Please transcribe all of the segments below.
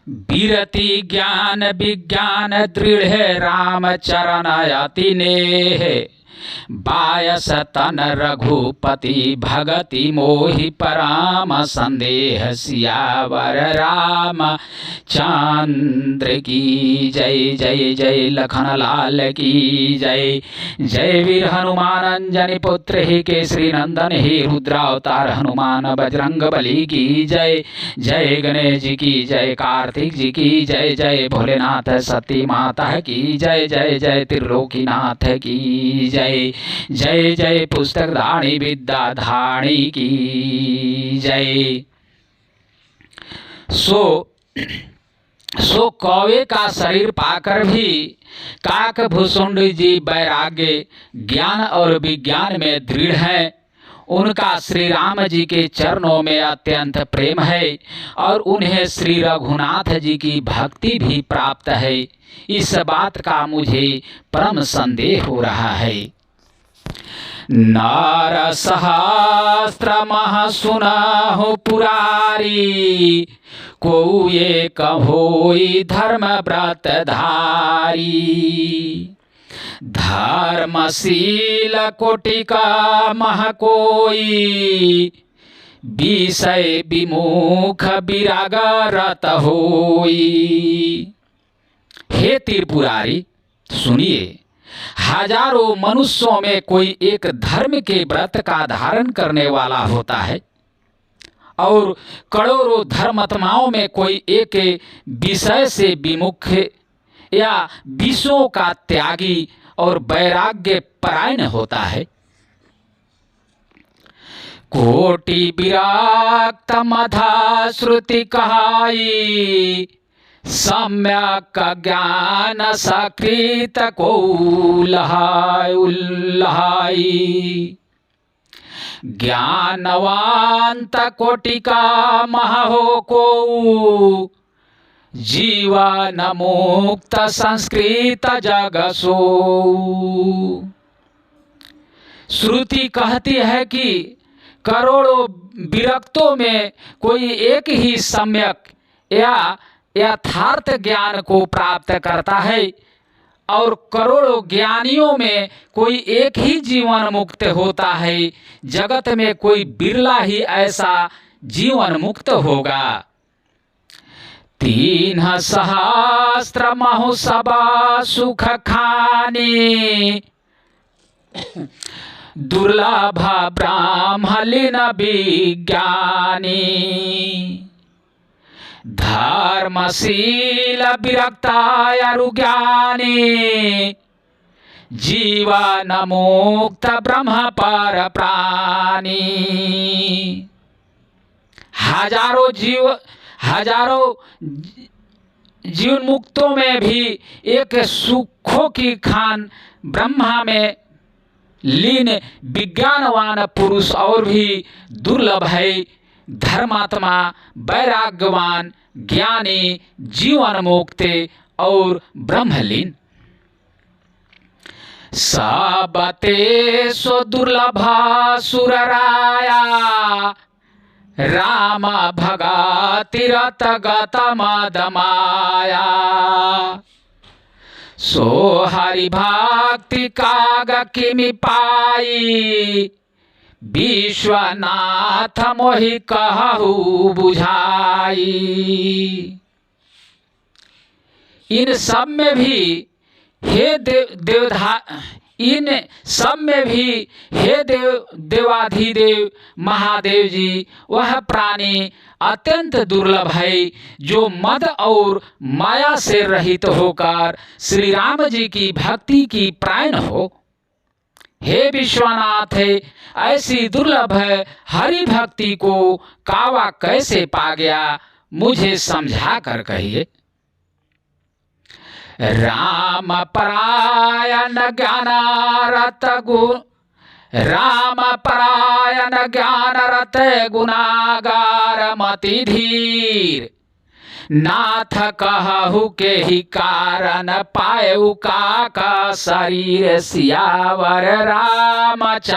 बीरति ज्ञान विज्ञान दृढ़ राम चरण अति नेह बायस तन रघुपति भगति मोहि पराम संदेह सियावर राम चंद्र की जय। जय जय लखन लाल की जय। जय वीर हनुमान अंजनी पुत्र ही केसरी नंदन ही रुद्रावतार हनुमान बजरंग बली की जय। जय गणेश जी की जय, कार्तिक जी की जय। जय भोलेनाथ सती माता की जय। जय जय त्रिलोकीनाथ की जय। जय जय पुस्तक धाणी विद्या धाणी की जय। सो कौवे का शरीर पाकर भी काकभूषुंड जी वैराग्य ज्ञान और विज्ञान में दृढ़ है। उनका श्री राम जी के चरणों में अत्यंत प्रेम है और उन्हें श्री रघुनाथ जी की भक्ति भी प्राप्त है। इस बात का मुझे परम संदेह हो रहा है। नार सहस्त्र मह सुनहु पुरारी को ये कहोई धर्म व्रत धारी। धर्मशील कोटि का मह कोई विषय विमुख विराग रत होई। हे त्रिपुरारी सुनिए, हजारों मनुष्यों में कोई एक धर्म के व्रत का धारण करने वाला होता है और करोड़ों धर्मात्माओं में कोई एक विषय से विमुख या विषयों का त्यागी और वैराग्य परायण होता है। कोटि विराक्त मधा श्रुति कहाई सम्यक ज्ञान सकृत को उल्लहाई। ज्ञानवांत कोटि का महो को जीवन मुक्त संस्कृत जग सो। श्रुति कहती है कि करोड़ों विरक्तों में कोई एक ही सम्यक या यथार्थ ज्ञान को प्राप्त करता है और करोड़ों ज्ञानियों में कोई एक ही जीवन मुक्त होता है। जगत में कोई बिरला ही ऐसा जीवन मुक्त होगा। 3 सहस्त्र महु सबा सुख खानी दुर्लभ ब्राह्मलिन विज्ञानी। धर्मशील विरक्तायरु ज्ञानी जीवन मुक्त ब्रह्म पर प्राणी। हजारों जीवन मुक्तों में भी एक सुखों की खान ब्रह्मा में लीन विज्ञानवान पुरुष और भी दुर्लभ है। धर्मात्मा वैराग्यवान ज्ञानी जीवन मुक्त और ब्रह्मलीन। सबते सो दुर्लभा सुरराया राम भगति रत गत मद माया। सो हरि भक्ति काग किमि पाई विश्वनाथ मोहि कहु बुझाई। इन सब में भी हे देवाधिदेव महादेव जी वह प्राणी अत्यंत दुर्लभ है जो मद और माया से रहित होकर श्री राम जी की भक्ति की प्राण हो। हे विश्वनाथ, ऐसी दुर्लभ हरि भक्ति को कावा कैसे पा गया, मुझे समझा कर कहिए। राम परायण ज्ञान रत गुण राम परायण ज्ञान रत गुनागार मति धीर। नाथ कहु के ही कारण पायु का शरीर सियावर रामचंद्र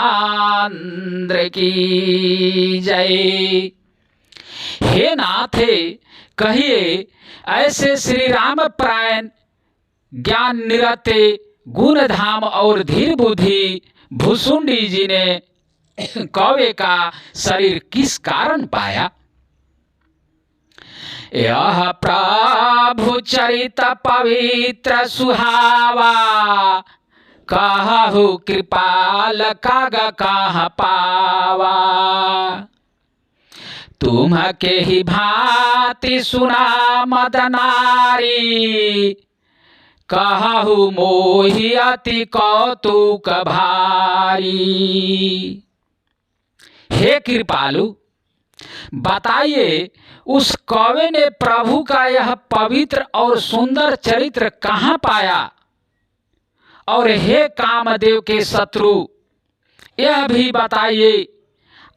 की जय। हे नाथ, कहिए ऐसे श्री राम परायण ज्ञान निरते गुण धाम और धीर बुद्धि भुसुंडी जी ने कौवे का शरीर किस कारण पाया? यह प्रभु चरित पवित्र सुहावा, कहु कृपाल काग कहाँ पावा। तुम के ही भांति सुना मदनारी, कहु मोहि अति कौतुक भारी। हे कृपालु, बताइए उस कौवे ने प्रभु का यह पवित्र और सुंदर चरित्र कहाँ पाया? और हे कामदेव के शत्रु, यह भी बताइए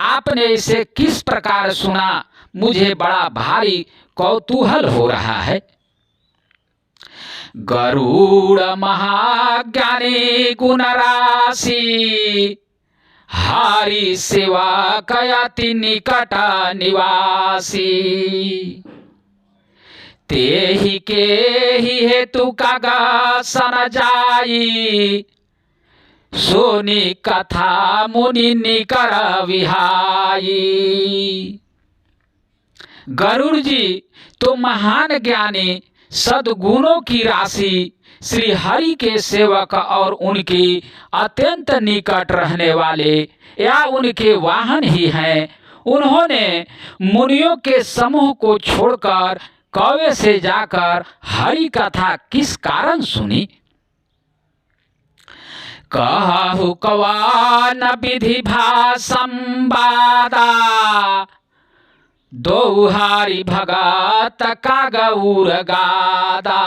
आपने इसे किस प्रकार सुना? मुझे बड़ा भारी कौतूहल हो रहा है। गरुड़ महाज्ञानी गुण राशि, हरि सेवा कयाति निकट निवासी। तेहि के ही हेतु काग सन जाई, सोनी कथा मुनि निकर विहाई। गरुड़ जी तो महान ज्ञानी, सद्गुणों की राशि, श्री हरि के सेवक और उनकी अत्यंत निकट रहने वाले या उनके वाहन ही हैं। उन्होंने मुनियों के समूह को छोड़कर कौवे से जाकर हरि कथा किस कारण सुनी? कहु कवन विधि भा संवादा, दो हरि भगत काग उर गादा।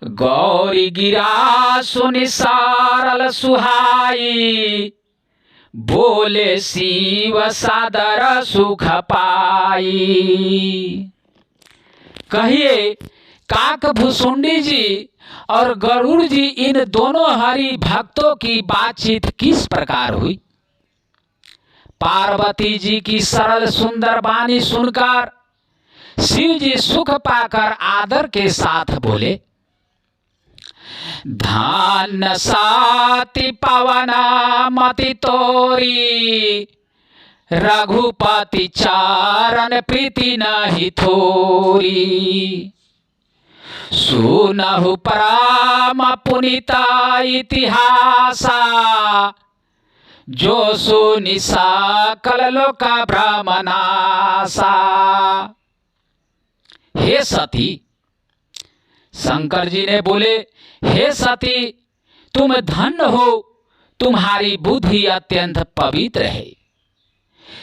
गौरी गिरा सुनि सरल सुहाई, बोले शिव सादर सुख पाई। कहिए काक भुसुंडी जी और गरुड़ जी, इन दोनों हरि भक्तों की बातचीत किस प्रकार हुई? पार्वती जी की सरल सुंदर वाणी सुनकर शिव जी सुख पाकर आदर के साथ बोले, धान साति पवन मति तोरी, रघुपति चारण प्रीति नहीं थोरी। सुनहु परम पुनीता इतिहासा, जो सुनि सकल लोक भ्रमनासा। हे सती, शंकर जी ने बोले, हे सती तुम धन्य हो, तुम्हारी बुद्धि अत्यंत पवित्र है।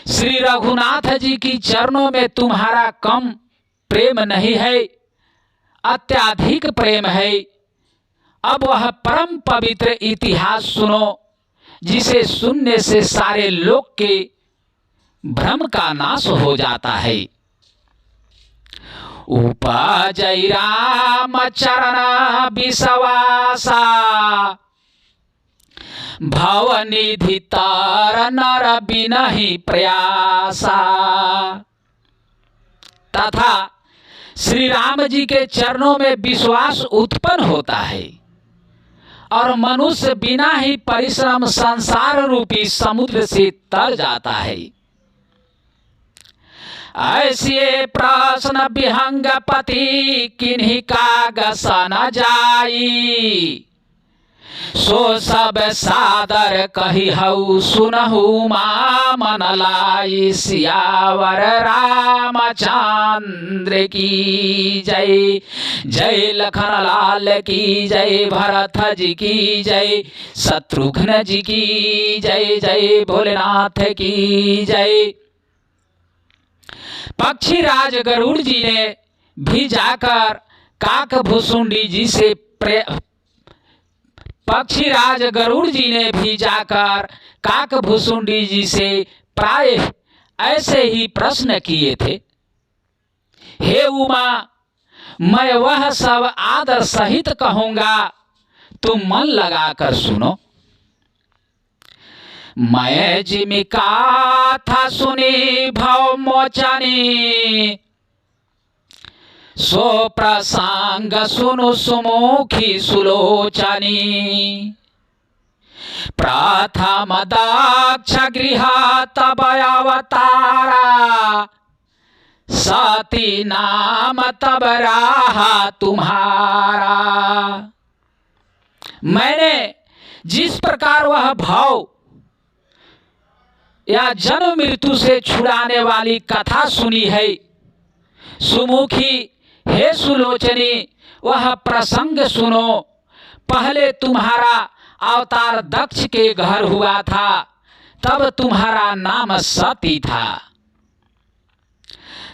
श्री रघुनाथ जी की चरणों में तुम्हारा कम प्रेम नहीं है, अत्याधिक प्रेम है। अब वह परम पवित्र इतिहास सुनो, जिसे सुनने से सारे लोक के भ्रम का नाश हो जाता है। उपजई राम चरण विश्वासा, भवनिधि तार नर बिनहि प्रयासा। तथा श्री राम जी के चरणों में विश्वास उत्पन्न होता है और मनुष्य बिना ही परिश्रम संसार रूपी समुद्र से तर जाता है। ऐसे प्रश्न विहंग पति किन्हीं काग सन जाई, सो सब सादर कही हऊ सुनहु मा मन लाई। सियावर रामचंद्र की जय, जय लखन लाल की जय, भरत जी की जय, शत्रुघ्न जी की जय, जय भोलेनाथ की जय। पक्षीराज गरुड़ जी ने भी जाकर काक भुसुंडी जी से पक्षीराज गरुड़ जी ने भी जाकर काक भुसुंडी जी से प्राय ऐसे ही प्रश्न किए थे। हे उमा, मैं वह सब आदर सहित कहूंगा, तुम मन लगाकर सुनो। मैं जिमिका था सुनी भव मोचनी, सो प्रसंग सुनु सुमुखी सुलोचनी प्रथम दक्ष गृह तब अवतारा सती नाम तब रहा तुम्हारा। मैंने जिस प्रकार वह भाव या जन्म मृत्यु से छुड़ाने वाली कथा सुनी है, सुमुखी हे सुलोचनी वह प्रसंग सुनो। पहले तुम्हारा अवतार दक्ष के घर हुआ था, तब तुम्हारा नाम सती था।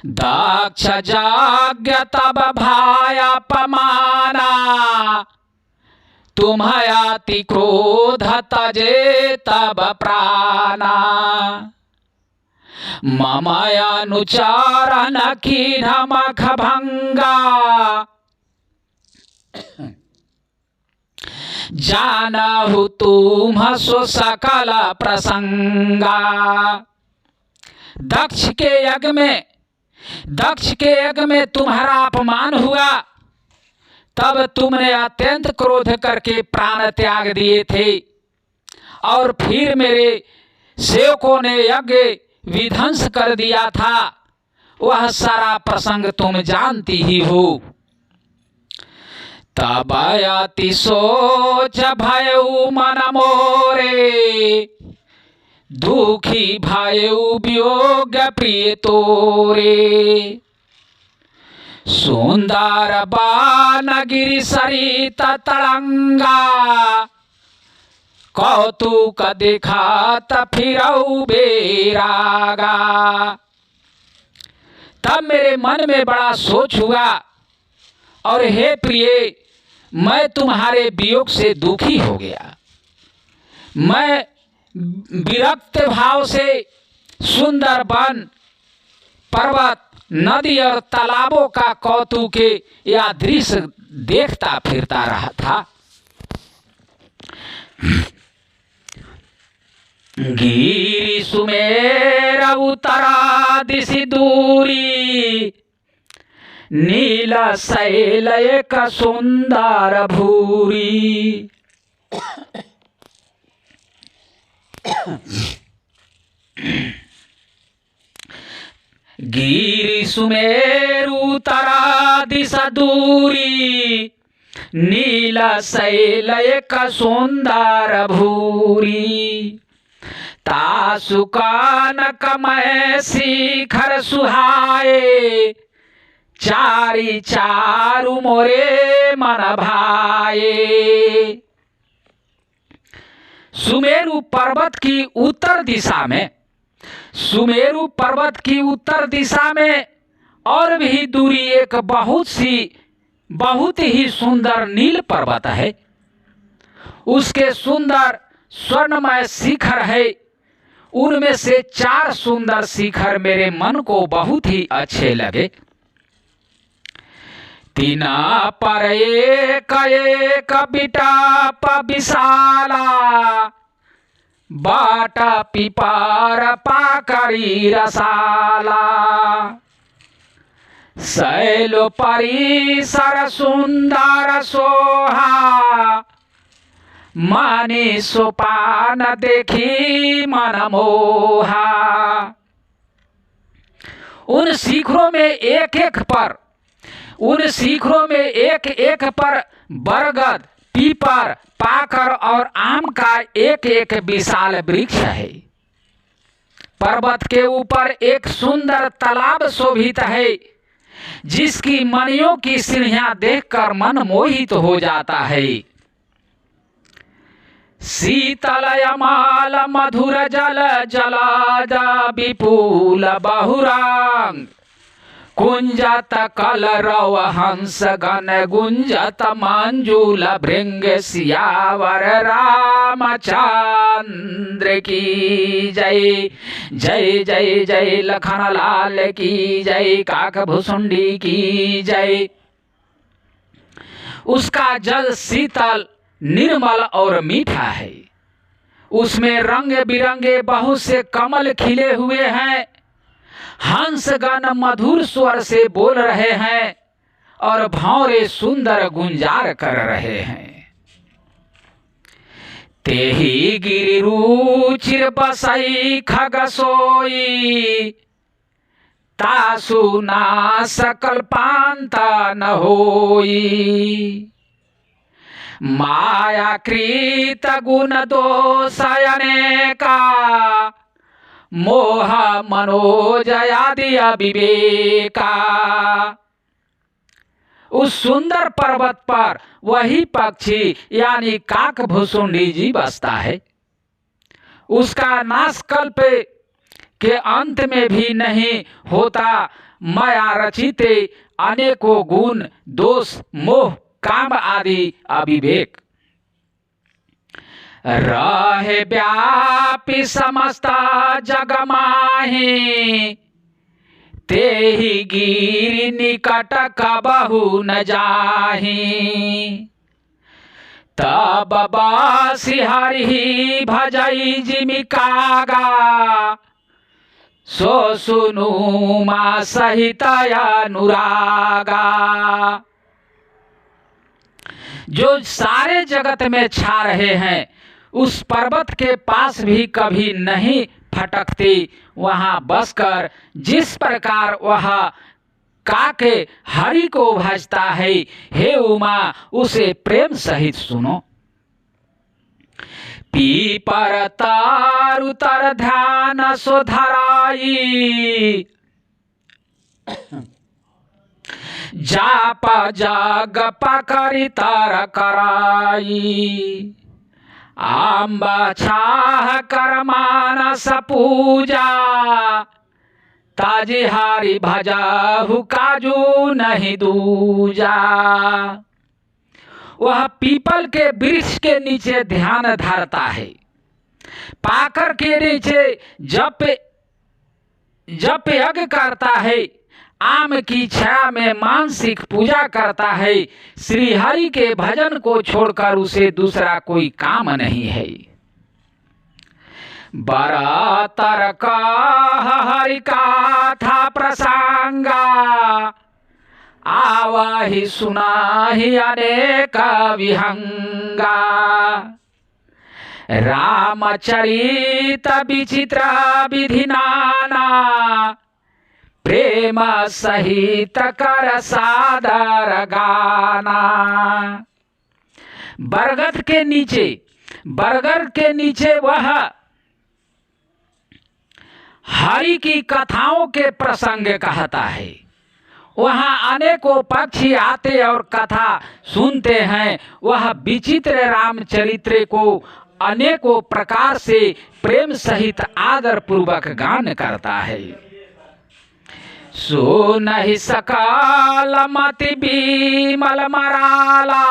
दक्ष यज्ञ तब भाया पमाना तुम्हयाति क्रोध तजे तब प्राणा। ममयानुचारण कीन मख भंगा जानहु तुम सो सकल प्रसंगा। दक्ष के यज्ञ में तुम्हारा अपमान हुआ, तब तुमने अत्यंत क्रोध करके प्राण त्याग दिए थे और फिर मेरे सेवकों ने यज्ञ विध्वंस कर दिया था। वह सारा प्रसंग तुम जानती ही हो। तब अति सोच भयउ मन मोरे दुखी भयउ वियोग प्रिय तोरे। सुंदर बानगिरि सरित तरंगा कौतुक दिखात फिरऊ बेरागा। तब मेरे मन में बड़ा सोच हुआ और हे प्रिय, मैं तुम्हारे वियोग से दुखी हो गया। मैं विरक्त भाव से सुंदर वन, पर्वत, नदी और तालाबों का कौतुक या दृश्य देखता फिरता रहा था। गिरि सुमेर उतरा दिशि दूरी नील शैल एक सुंदर भूरी। गिरि सुमेरु तरा दिशा दूरी नील शैल एक सुंदर भूरी। तासुकान कमय शिखर सुहाए चारी चारु मोरे मन भाए। सुमेरु पर्वत की उत्तर दिशा में, सुमेरु पर्वत की उत्तर दिशा में और भी दूरी एक बहुत ही सुंदर नील पर्वत है। उसके सुंदर स्वर्णमय शिखर है। उनमें से 4 सुंदर शिखर मेरे मन को बहुत ही अच्छे लगे। तीना पर एक एक बिटाप विशाला बाटा पिपार पाकड़ी रसाला। शैलो परिसर सुंदर सोहा मानी सोपान देखी मन मोहा। उन शिखरों में एक एक पर बरगद, पीपर, पाकर और आम का एक एक विशाल वृक्ष है। पर्वत के ऊपर एक सुंदर तालाब शोभित है, जिसकी मणियों की सीढ़ियां देखकर मन मोहित हो जाता है। शीतल अमाल मधुर जल जलाद विपुल बहुरांग कुंजत कलरव हंस गण गुंजत मंजूल भृंग सियावर रामचंद्र की जय। जय जय जय लखन लाल की जय, काक भुसुंडी की जय। उसका जल शीतल, निर्मल और मीठा है। उसमें रंग बिरंगे बहुत से कमल खिले हुए हैं। हंसगण मधुर स्वर से बोल रहे हैं और भौरे सुंदर गुंजार कर रहे हैं। तेहि गिरि रुचिर बसई खग सोई, तासु ना सकल पांत न होई। माया कृत गुण दोष अनेका, मोह मनोजयादि अविवेका। उस सुंदर पर्वत पर वही पक्षी यानी काकभुसुंडी जी बसता है। उसका नाशकल्प के अंत में भी नहीं होता। माया रचिते अनेकों गुण दोष मोह काम आदि अविवेक। रहे व्यापी समस्त जग माहि, तेहि गिरि निकट कबहु न जाहि। तब बासी हरि भजई जिमि कागा, सो सुनु मा सहित अनुरागा। जो सारे जगत में छा रहे हैं, उस पर्वत के पास भी कभी नहीं फटकती। वहां बसकर जिस प्रकार वह काके हरि को भजता है, हे उमा उसे प्रेम सहित सुनो। पीपर तारु तर ध्यान सो धराई, जाप जग पकड़ी तर कराई। आम्बा छाह कर मानस पूजा, ताजी हारी भजाहु काजू नहीं दूजा। वह पीपल के वृक्ष के नीचे ध्यान धरता है, पाकर के नीचे जप यज्ञ करता है, आम की छाया में मानसिक पूजा करता है। श्री हरि के भजन को छोड़कर उसे दूसरा कोई काम नहीं है। बड़ा तरक हरि का था प्रसंगा, आवाहि सुनाहि अनेक विहंगा। रामचरित विचित्र विधि नाना, प्रेम सहित कर सादर गाना। बरगद के नीचे वह हरि की कथाओं के प्रसंग कहता है। वहां अनेकों पक्षी आते और कथा सुनते हैं। वह विचित्र रामचरित्र को अनेकों प्रकार से प्रेम सहित आदर पूर्वक गान करता है। सो नहीं सकाल मति बीमल मराला,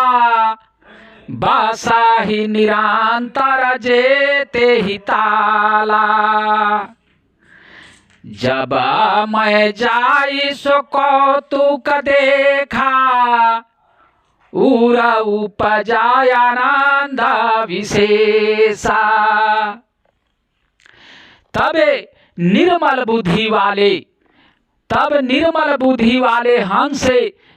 बासाही निरंतर जेते ही ताला। जब मैं जाई सो कौतुक देखा, उरा उपजाय आनंद विशेषा। निर्मल बुद्धि वाले हंस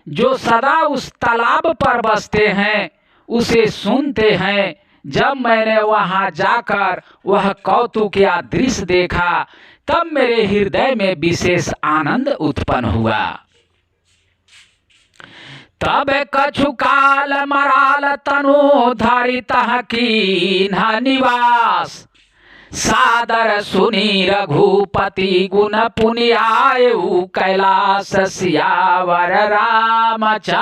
जो सदा उस तालाब पर बसते हैं उसे सुनते हैं। जब मैंने वहां जाकर वह कौतुक या दृश्य देखा, तब मेरे हृदय में विशेष आनंद उत्पन्न हुआ। तब कछु काल मराल तनु धरित कीन्ह निवास, सादर सुनी रघुपति गुण पुनि आयु कैलास। सियावर रामचंद्र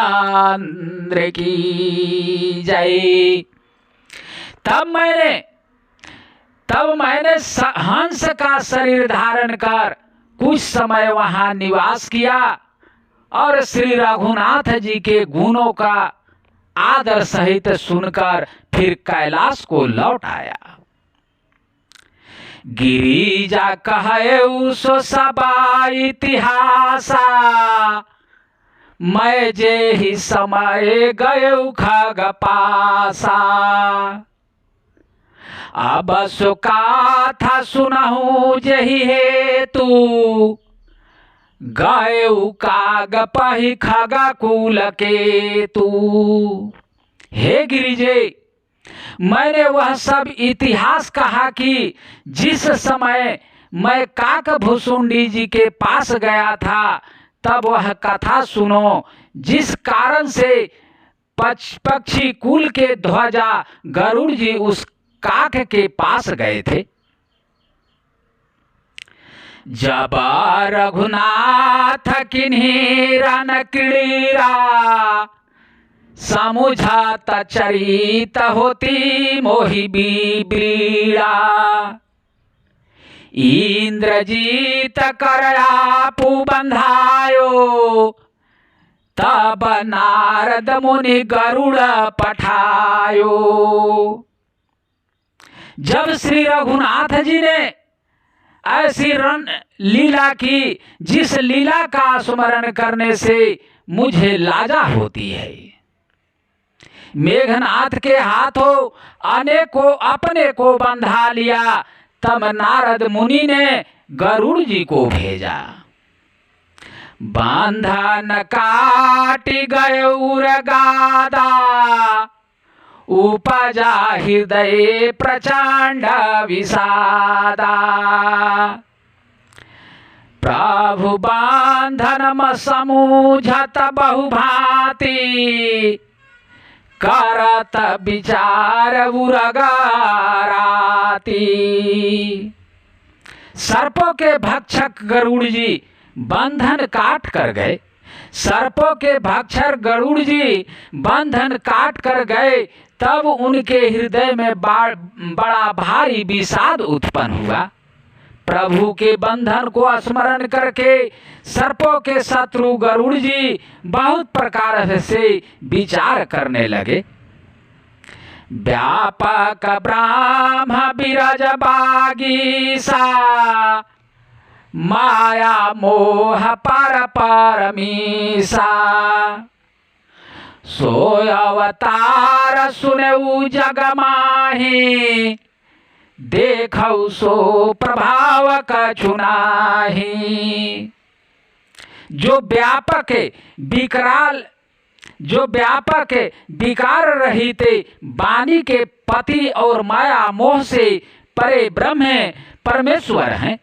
की जय। तब मैंने हंस का शरीर धारण कर कुछ समय वहां निवास किया और श्री रघुनाथ जी के गुणों का आदर सहित सुनकर फिर कैलाश को लौट आया। गिरिजा कहे सो सबा इतिहासा, मैं जे ही समय गए खग पासा। अब सो कथा सुनहु जही हेतु, गयऊ काग पही खगा कुल के तू। हे गिरिजे, मैंने वह सब इतिहास कहा कि जिस समय मैं काक भुसुंडी जी के पास गया था तब वह कथा सुनो, जिस कारण से पक्षी कुल के ध्वजा गरुड़ जी उस काक के पास गए थे। जब रघुनाथ किन्हीं रन क्रीड़ा, समुझात चरित होती मोहि बीड़ा। इंद्रजीत करयापु बंधायो, तब नारद मुनि गरुड़ पठायो। जब श्री रघुनाथ जी ने ऐसी रन लीला की जिस लीला का स्मरण करने से मुझे लाजा होती है, मेघनाथ के हाथों अनेकों अपने को बंधा लिया, तब नारद मुनि ने गरुड़ जी को भेजा। बंधन काटि गयूर गादा, उपजा हृदय प्रचंड विषादा। प्रभु बंधन समूझत बहुभांति, करत विचार उरगाराती। सर्पों के भक्षक गरुड़ जी बंधन काट कर गए। सर्पों के भक्षक गरुड़ जी बंधन काट कर गए, तब उनके हृदय में बड़ा भारी विषाद उत्पन्न हुआ। प्रभु के बंधन को स्मरण करके सर्पों के शत्रु गरुड़ जी बहुत प्रकार से विचार करने लगे। व्यापक ब्राह्म बिरज बागीसा, माया मोह पर परमीसा। सोय अवतार सुनेऊ जग माही, देखौ सो प्रभाव कछु नाही। जो व्यापक विकराल, जो व्यापक विकार रहित वाणी के पति और माया मोह से परे ब्रह्म परमेश्वर हैं।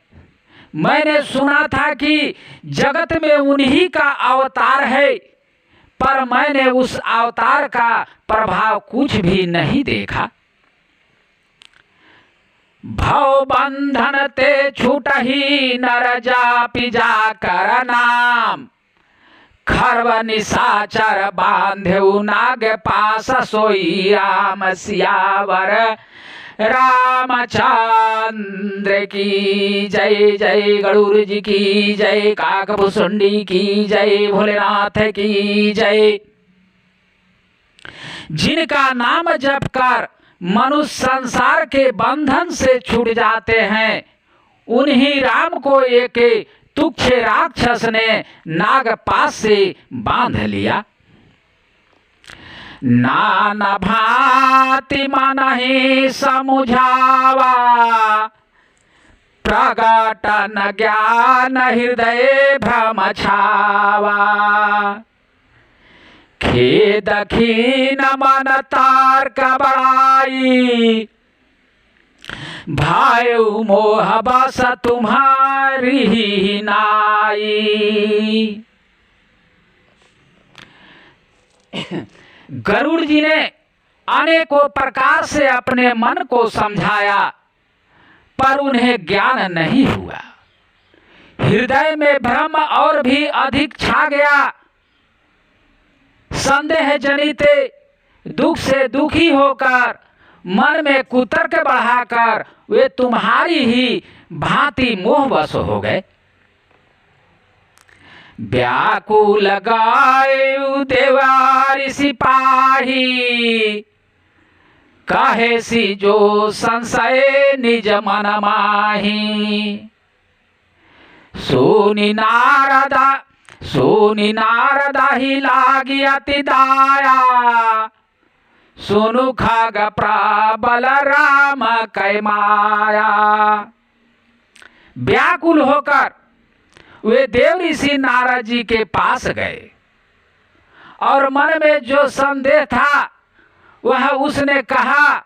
मैंने सुना था कि जगत में उन्हीं का अवतार है, पर मैंने उस अवतार का प्रभाव कुछ भी नहीं देखा। भव बंधन ते छूटहि नर जापि जाकर नाम, खर्व निशाचर बांधेउ नाग पास सोई राम सियावर रामचंद्र की जय। जय गरुड़ जी की जय, काकभुसुंडी की जय, भोलेनाथ की जय। जिनका नाम जप कर मनुष्य संसार के बंधन से छूट जाते हैं, उन्हीं राम को एक तुच्छ राक्षस ने नागपाश से बांध लिया। नाना भांति मनहि समुझावा, प्रगट न ज्ञान हृदय भ्रम छावा। खेद खीन मन तार्क बड़ाई, भायु मोह बस तुम्हारी नाई। गरुड़ जी ने अनेकों प्रकार से अपने मन को समझाया, पर उन्हें ज्ञान नहीं हुआ। हृदय में भ्रम और भी अधिक छा गया। संदेह जनित दुख से दुखी होकर मन में कुतर्क बढ़ाकर वे तुम्हारी ही भांति मोहवश हो गए। व्याकुल गायु देवारि सिपाही, कहे सी जो संशय निज मन माही। सोनी नारदा ही लागी अति दाया, सुनु खग प्रबल राम कै माया। व्याकुल होकर वे देव ऋषि नारद जी के पास गए और मन में जो संदेह था वह उसने कहा।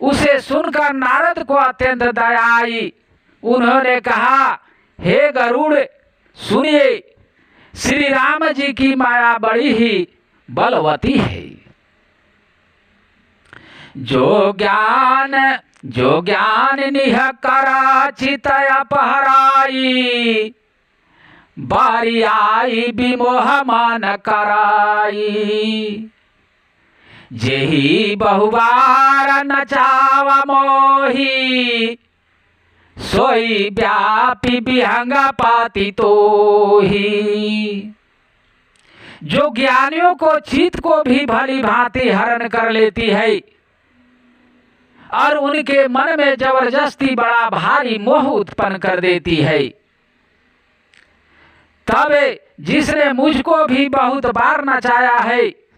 उसे सुनकर नारद को अत्यंत दया आई। उन्होंने कहा, हे गरुड़, सुनिए, श्री राम जी की माया बड़ी ही बलवती है। जो ज्ञान निह करा चित अपहराई, बारी आई विमोह मान कराई। जेहि बहुबार नचावा मोही, सोई व्यापी विहंग पाति तोही। जो ज्ञानियों को चित्त को भी भली भांति हरण कर लेती है और उनके मन में जबरदस्ती बड़ा भारी मोह उत्पन्न कर देती है, तब जिसने मुझको भी बहुत बार नचाया है,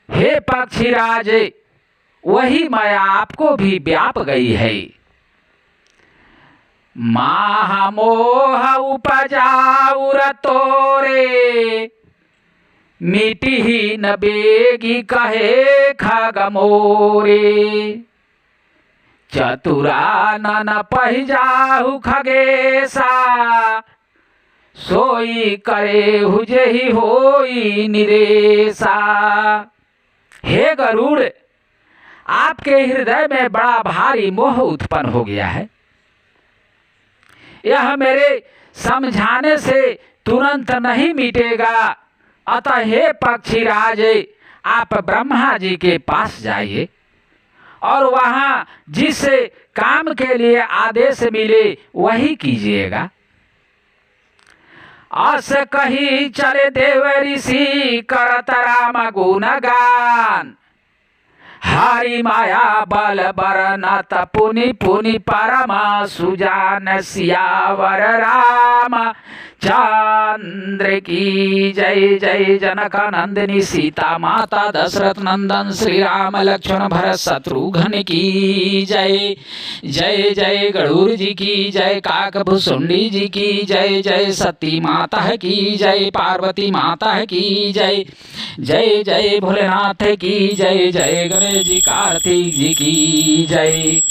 हे पक्षीराज, वही माया आपको भी व्याप गई है। माह मोह उपजाउर तोरे, मिटी ही न बेगी कहे खगमोरे। चतुरा न पहिजाहु खगेसा, सोई करे हुजेहि होई निरेसा। हे गरुड़, आपके हृदय में बड़ा भारी मोह उत्पन्न हो गया है। यह मेरे समझाने से तुरंत नहीं मिटेगा। अतः हे पक्षीराज, आप ब्रह्मा जी के पास जाइए और वहां जिस काम के लिए आदेश मिले वही कीजिएगा। अस कही चले देव ऋषि करत राम गुणगान, हरि माया बल बरनत पुनि पुनि परमा सुजान। सियावर राम चंद्र की जय। जय जनक नंदिनी सीता माता दशरथ नंदन श्री राम लक्ष्मण भरत शत्रुघ्न की जय। जय जय गरुड़ जी की जय, काकभुसुंडी जी की जय। जय सती माता की जय, पार्वती माता की जय। जय जय भोलेनाथ की जय। जय गणेश जी कार्तिक जी की जय।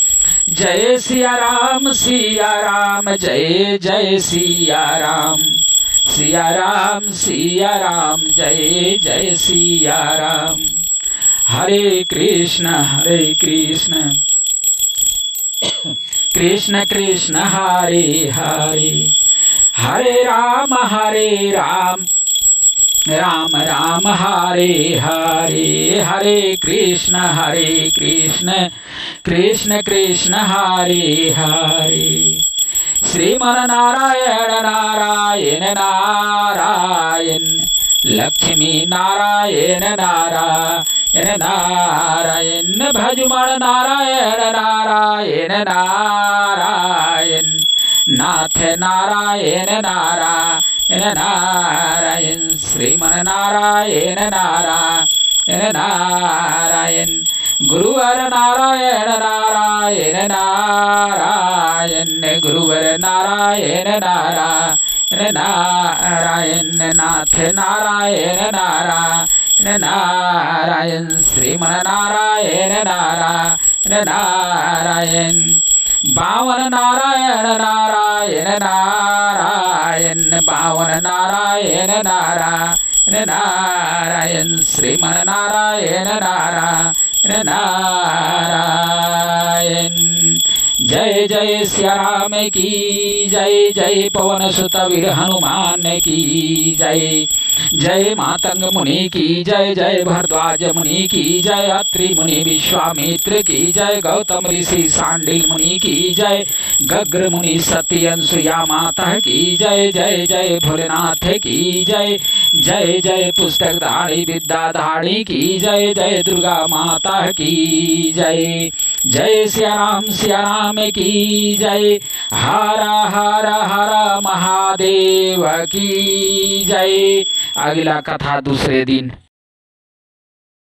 जय सिया राम जय जय सिया राम। सिया राम जय जय सिया राम। हरे कृष्ण कृष्ण कृष्ण हरे हरे, हरे राम राम राम हरे हरे। हरे कृष्ण कृष्ण कृष्ण हरे हरे। श्रीमन नारायण नारायण नारायण, लक्ष्मी नारायण नारायण नारायण। भजमन नारायण नारायण नारायण, नाथ नारायण नारायण नारायण। श्रीमन नारायण नारायण नारायण, गुरुवर नारायण नारायण नारायण। गुरुवर नारायण नारायण नारायण, नाथ नारायण नारायण नारायण। श्रीमन नारायण नारायण नारायण, बावन नारायण नारायण नारायण। बावन नारायण नारायण नारायण। श्रीमन नारायण नारायण नारायण। जय जय सिया राम की जय। जय पवन सुत वीर हनुमान की जय। जय मातंग मुनि की जय। जय भरद्वाज मुनि की जय। अत्रि मुनि विश्वामित्र की जय। गौतम ऋषि सांडिल मुनि की जय। गग्र मुनि सती अनुसुया माता की जय। जय जय भोलेनाथ की जय। जय जय पुस्तक धारी विद्या धारी की जय। जय दुर्गा माता की जय। जय सिया राम की जय। हर हर हर महादेव की जय। अगला कथा दूसरे दिन।